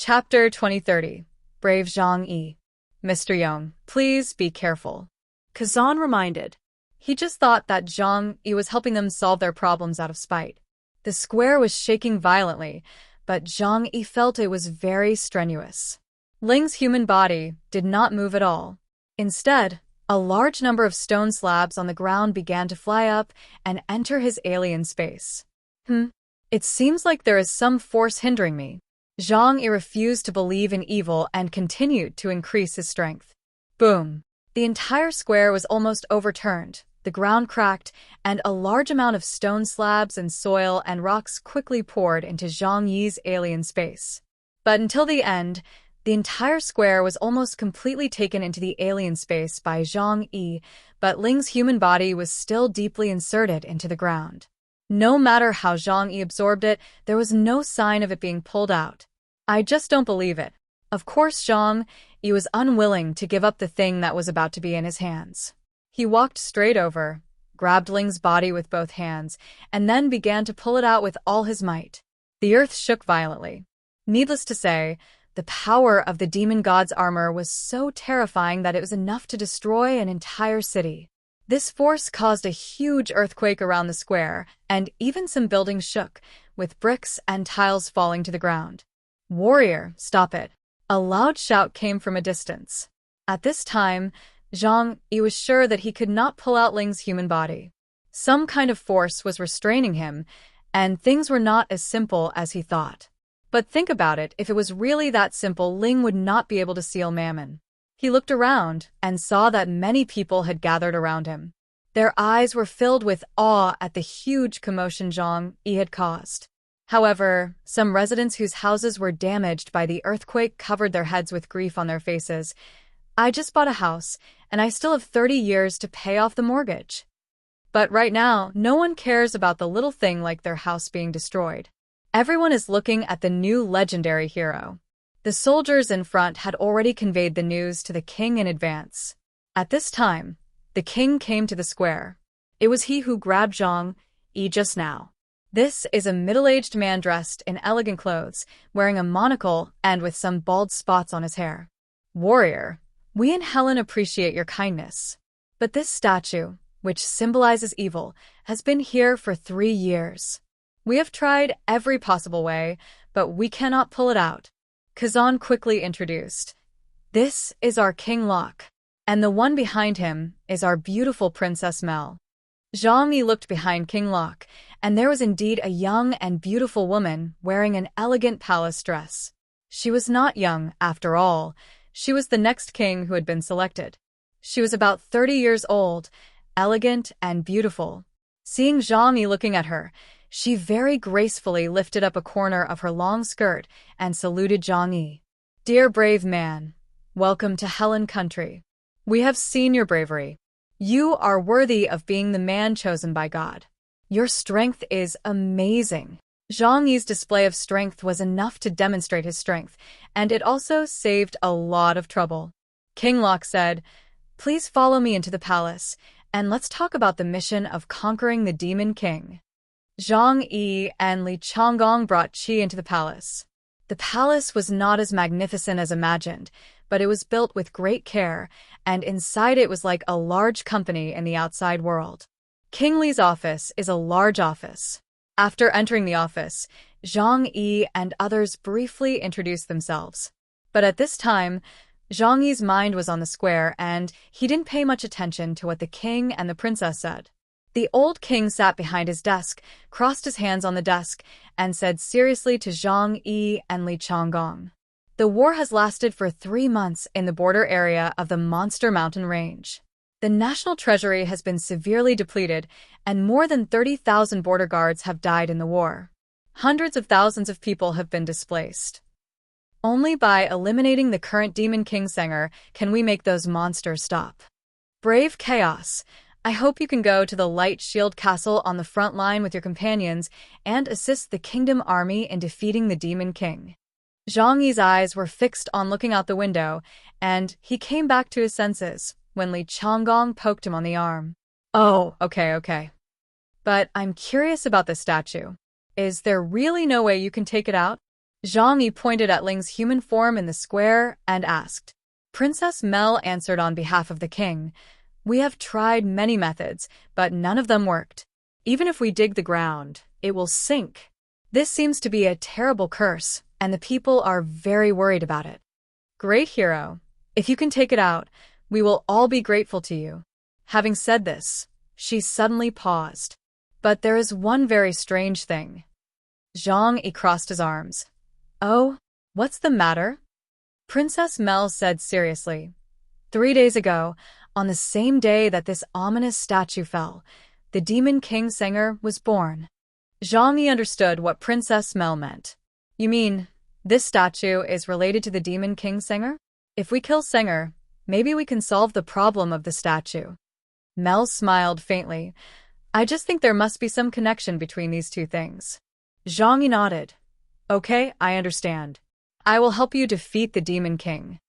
Chapter 2030. Brave Zhang Yi. Mr. Yong, please be careful. Kazan reminded. He just thought that Zhang Yi was helping them solve their problems out of spite. The square was shaking violently, but Zhang Yi felt it was very strenuous. Ling's human body did not move at all. Instead, a large number of stone slabs on the ground began to fly up and enter his alien space. It seems like there is some force hindering me. Zhang Yi refused to believe in evil and continued to increase his strength. Boom! The entire square was almost overturned, the ground cracked, and a large amount of stone slabs and soil and rocks quickly poured into Zhang Yi's alien space. But until the end, the entire square was almost completely taken into the alien space by Zhang Yi, but Ling's human body was still deeply inserted into the ground. No matter how Zhang Yi absorbed it, there was no sign of it being pulled out. I just don't believe it. Of course, Zhang Yi was unwilling to give up the thing that was about to be in his hands. He walked straight over, grabbed Ling's body with both hands, and then began to pull it out with all his might. The earth shook violently. Needless to say, the power of the demon god's armor was so terrifying that it was enough to destroy an entire city. This force caused a huge earthquake around the square, and even some buildings shook, with bricks and tiles falling to the ground. "Warrior, stop it!" A loud shout came from a distance. At this time, Zhang Yi was sure that he could not pull out Ling's human body. Some kind of force was restraining him, and things were not as simple as he thought. But think about it, if it was really that simple, Ling would not be able to seal Mammon. He looked around and saw that many people had gathered around him. Their eyes were filled with awe at the huge commotion Zhang Yi had caused. However, some residents whose houses were damaged by the earthquake covered their heads with grief on their faces. "I just bought a house, and I still have 30 years to pay off the mortgage." But right now, no one cares about the little thing like their house being destroyed. Everyone is looking at the new legendary hero. The soldiers in front had already conveyed the news to the king in advance. At this time, the king came to the square. It was he who grabbed Zhang Yi just now. This is a middle-aged man dressed in elegant clothes, wearing a monocle and with some bald spots on his hair. "Warrior, we in Helen appreciate your kindness. But this statue, which symbolizes evil, has been here for 3 years. We have tried every possible way, but we cannot pull it out." Kazan quickly introduced. "This is our King Locke, and the one behind him is our beautiful Princess Mel." Zhang Yi looked behind King Locke, and there was indeed a young and beautiful woman wearing an elegant palace dress. She was not young, after all. She was the next king who had been selected. She was about 30 years old, elegant and beautiful. Seeing Zhang Yi looking at her, she very gracefully lifted up a corner of her long skirt and saluted Zhang Yi. "Dear brave man, welcome to Helen country. We have seen your bravery. You are worthy of being the man chosen by God. Your strength is amazing." Zhang Yi's display of strength was enough to demonstrate his strength, and it also saved a lot of trouble. King Locke said, "Please follow me into the palace, and let's talk about the mission of conquering the Demon King." Zhang Yi and Li Changgong brought Qi into the palace. The palace was not as magnificent as imagined, but it was built with great care, and inside it was like a large company in the outside world. King Li's office is a large office. After entering the office, Zhang Yi and others briefly introduced themselves. But at this time, Zhang Yi's mind was on the square, and he didn't pay much attention to what the king and the princess said. The old king sat behind his desk, crossed his hands on the desk, and said seriously to Zhang Yi and Li Changgong, "The war has lasted for 3 months in the border area of the Monster Mountain Range. The national treasury has been severely depleted, and more than 30,000 border guards have died in the war. Hundreds of thousands of people have been displaced. Only by eliminating the current Demon King Sanger can we make those monsters stop. Brave Chaos, I hope you can go to the Light Shield Castle on the front line with your companions and assist the Kingdom Army in defeating the Demon King." Zhang Yi's eyes were fixed on looking out the window, and he came back to his senses when Li Changgong poked him on the arm. "Oh, okay. But I'm curious about the statue. Is there really no way you can take it out?" Zhang Yi pointed at Ling's human form in the square and asked. Princess Mel answered on behalf of the king. We have tried many methods, but none of them worked. Even if we dig the ground, it will sink. This seems to be a terrible curse, and the people are very worried about it. Great hero. If you can take it out, we will all be grateful to you. Having said this, she suddenly paused. But there is one very strange thing. Zhang Yi crossed his arms. Oh, what's the matter? Princess Mel said seriously. 3 days ago, on the same day that this ominous statue fell, the Demon King Singer was born. Zhang Yi understood what Princess Mel meant. You mean, this statue is related to the Demon King Singer? If we kill Singer, maybe we can solve the problem of the statue. Mel smiled faintly. I just think there must be some connection between these two things. Zhang Yi nodded. Okay, I understand. I will help you defeat the Demon King.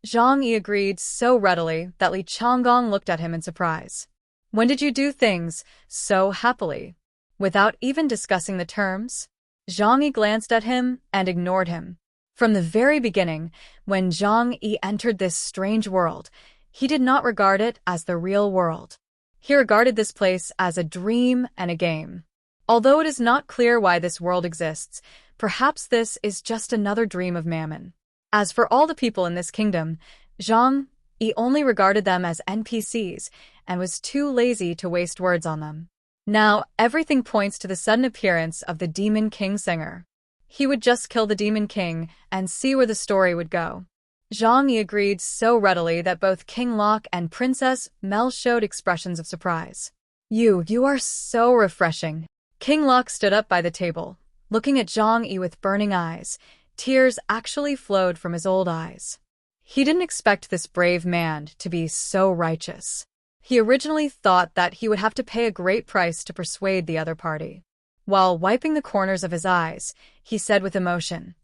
Zhang Yi agreed so readily that Li Changgong looked at him in surprise. When did you do things so happily? Without even discussing the terms? Zhang Yi glanced at him and ignored him. From the very beginning, when Zhang Yi entered this strange world, he did not regard it as the real world. He regarded this place as a dream and a game. Although it is not clear why this world exists, perhaps this is just another dream of Mammon. As for all the people in this kingdom, Zhang Yi only regarded them as NPCs and was too lazy to waste words on them. Now, everything points to the sudden appearance of the Demon King Singer. He would just kill the Demon King and see where the story would go. Zhang Yi agreed so readily that both King Locke and Princess Mel showed expressions of surprise. You are so refreshing. King Locke stood up by the table, looking at Zhang Yi with burning eyes. Tears actually flowed from his old eyes. He didn't expect this brave man to be so righteous. He originally thought that he would have to pay a great price to persuade the other party. While wiping the corners of his eyes, he said with emotion,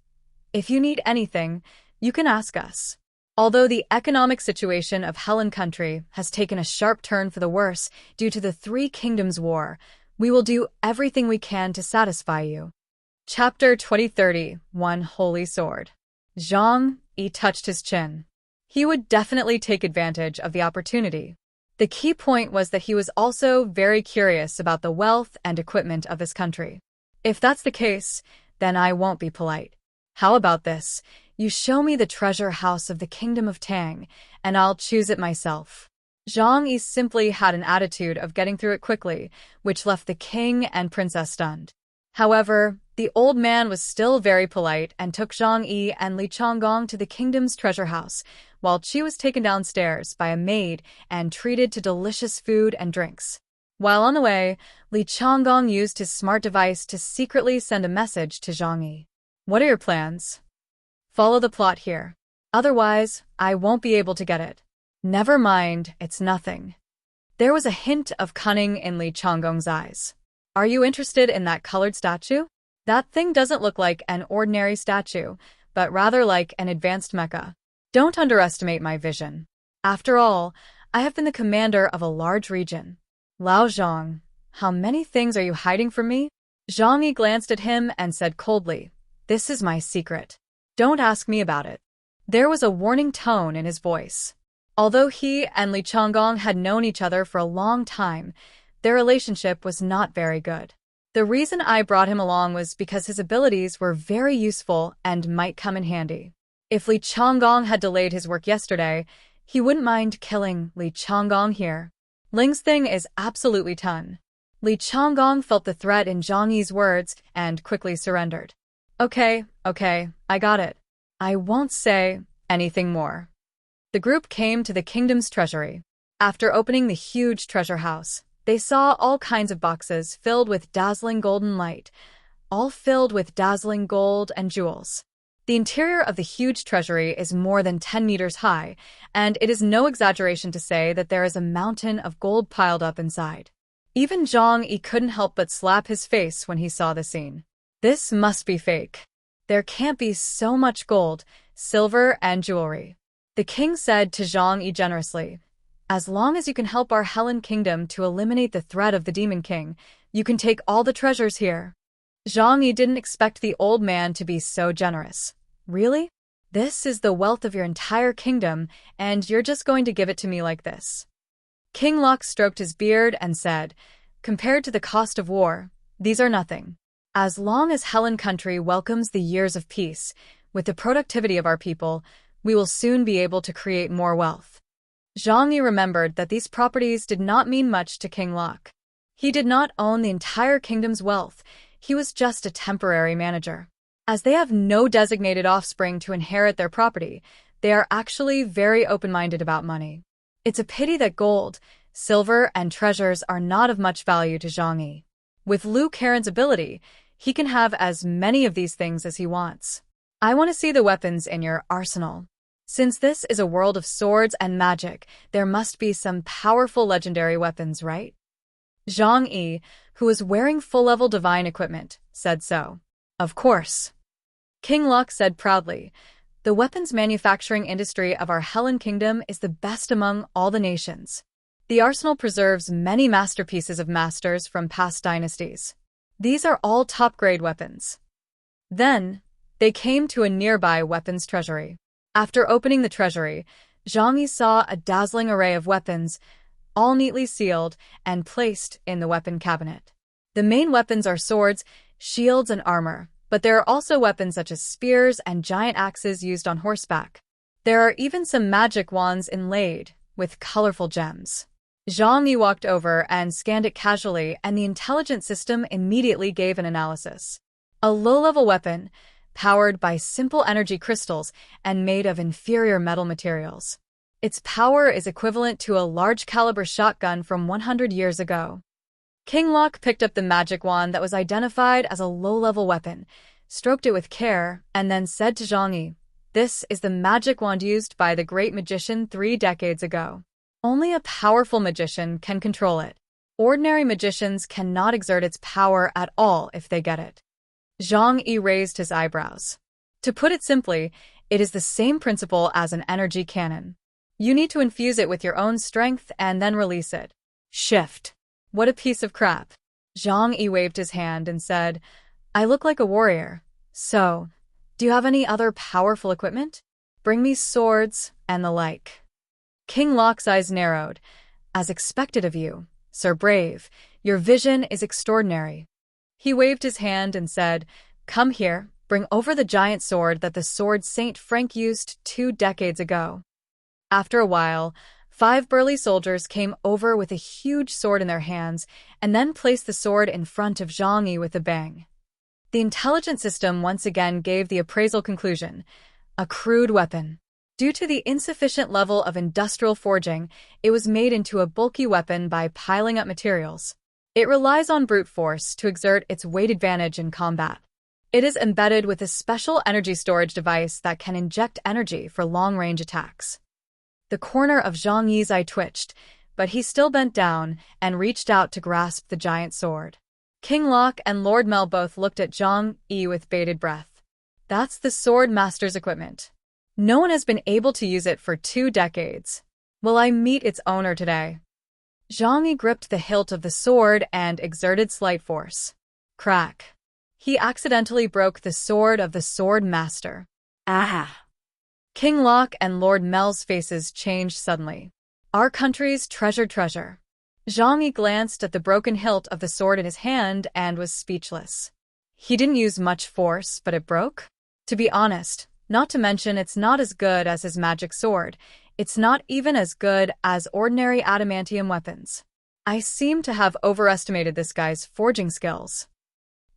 If you need anything, you can ask us. Although the economic situation of Helen Country has taken a sharp turn for the worse due to the Three Kingdoms War, we will do everything we can to satisfy you. Chapter 2030, One Holy Sword. Zhang Yi touched his chin. He would definitely take advantage of the opportunity. The key point was that he was also very curious about the wealth and equipment of this country. If that's the case, then I won't be polite. How about this? You show me the treasure house of the Kingdom of Tang, and I'll choose it myself. Zhang Yi simply had an attitude of getting through it quickly, which left the king and princess stunned. However, the old man was still very polite and took Zhang Yi and Li Changgong to the kingdom's treasure house, while Qi was taken downstairs by a maid and treated to delicious food and drinks. While on the way, Li Changgong used his smart device to secretly send a message to Zhang Yi. What are your plans? Follow the plot here. Otherwise, I won't be able to get it. Never mind, it's nothing. There was a hint of cunning in Li Changgong's eyes. Are you interested in that colored statue? That thing doesn't look like an ordinary statue, but rather like an advanced mecha. Don't underestimate my vision. After all, I have been the commander of a large region. Lao Zhang, how many things are you hiding from me? Zhang Yi glanced at him and said coldly, This is my secret. Don't ask me about it. There was a warning tone in his voice. Although he and Li Changgong had known each other for a long time, their relationship was not very good. The reason I brought him along was because his abilities were very useful and might come in handy. If Li Changgong had delayed his work yesterday, he wouldn't mind killing Li Changgong here. Ling's thing is absolutely ton. Li Changgong felt the threat in Zhang Yi's words and quickly surrendered. Okay, I got it. I won't say anything more. The group came to the kingdom's treasury. After opening the huge treasure house, they saw all kinds of boxes filled with dazzling golden light, all filled with dazzling gold and jewels. The interior of the huge treasury is more than 10 meters high, and it is no exaggeration to say that there is a mountain of gold piled up inside. Even Zhang Yi couldn't help but slap his face when he saw the scene. This must be fake. There can't be so much gold, silver, and jewelry. The king said to Zhang Yi generously, As long as you can help our Helen kingdom to eliminate the threat of the Demon King, you can take all the treasures here. Zhang Yi didn't expect the old man to be so generous. Really? This is the wealth of your entire kingdom, and you're just going to give it to me like this? King Lok stroked his beard and said, compared to the cost of war, these are nothing. As long as Helen country welcomes the years of peace, with the productivity of our people, we will soon be able to create more wealth. Zhang Yi remembered that these properties did not mean much to King Lok. He did not own the entire kingdom's wealth, he was just a temporary manager. As they have no designated offspring to inherit their property, they are actually very open-minded about money. It's a pity that gold, silver, and treasures are not of much value to Zhang Yi. With Liu Karen's ability, he can have as many of these things as he wants. I want to see the weapons in your arsenal. Since this is a world of swords and magic, there must be some powerful legendary weapons, right? Zhang Yi, who was wearing full-level divine equipment, said so. Of course. King Lok said proudly, the weapons manufacturing industry of our Helen Kingdom is the best among all the nations. The arsenal preserves many masterpieces of masters from past dynasties. These are all top-grade weapons. Then, they came to a nearby weapons treasury. After opening the treasury, Zhang Yi saw a dazzling array of weapons, all neatly sealed and placed in the weapon cabinet. The main weapons are swords, shields, and armor, but there are also weapons such as spears and giant axes used on horseback. There are even some magic wands inlaid with colorful gems. Zhang Yi walked over and scanned it casually, and the intelligent system immediately gave an analysis. A low-level weapon, powered by simple energy crystals and made of inferior metal materials. Its power is equivalent to a large-caliber shotgun from 100 years ago. King Lok picked up the magic wand that was identified as a low-level weapon, stroked it with care, and then said to Zhang Yi, this is the magic wand used by the great magician 3 decades ago. Only a powerful magician can control it. Ordinary magicians cannot exert its power at all if they get it. Zhang Yi raised his eyebrows. To put it simply, it is the same principle as an energy cannon. You need to infuse it with your own strength and then release it. Shift. What a piece of crap. Zhang Yi waved his hand and said, I look like a warrior. So, do you have any other powerful equipment? Bring me swords and the like. King Lok's eyes narrowed. As expected of you, Sir Brave, your vision is extraordinary. He waved his hand and said, come here, bring over the giant sword that the sword Saint Frank used 2 decades ago. After a while, 5 burly soldiers came over with a huge sword in their hands and then placed the sword in front of Zhang Yi with a bang. The intelligent system once again gave the appraisal conclusion, a crude weapon. Due to the insufficient level of industrial forging, it was made into a bulky weapon by piling up materials. It relies on brute force to exert its weight advantage in combat. It is embedded with a special energy storage device that can inject energy for long-range attacks. The corner of Zhang Yi's eye twitched, but he still bent down and reached out to grasp the giant sword. King Lok and Lord Mel both looked at Zhang Yi with bated breath. That's the sword master's equipment. No one has been able to use it for 2 decades. Will I meet its owner today? Zhang Yi gripped the hilt of the sword and exerted slight force. Crack. He accidentally broke the sword of the sword master. Ah! King Lok and Lord Mel's faces changed suddenly. Our country's treasured treasure. Zhang Yi glanced at the broken hilt of the sword in his hand and was speechless. He didn't use much force, but it broke? To be honest, not to mention it's not as good as his magic sword. It's not even as good as ordinary adamantium weapons. I seem to have overestimated this guy's forging skills.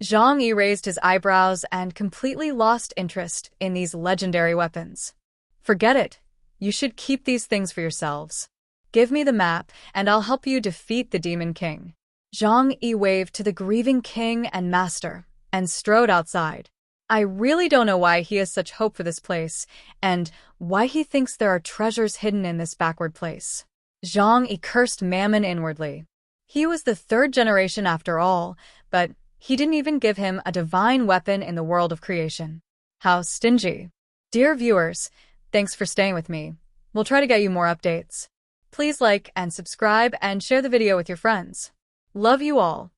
Zhang Yi raised his eyebrows and completely lost interest in these legendary weapons. Forget it. You should keep these things for yourselves. Give me the map, and I'll help you defeat the Demon King. Zhang Yi waved to the grieving king and master, and strode outside. I really don't know why he has such hope for this place, and why he thinks there are treasures hidden in this backward place. Zhang Yi cursed Mammon inwardly. He was the 3rd generation after all, but he didn't even give him a divine weapon in the world of creation. How stingy. Dear viewers, thanks for staying with me. We'll try to get you more updates. Please like and subscribe and share the video with your friends. Love you all.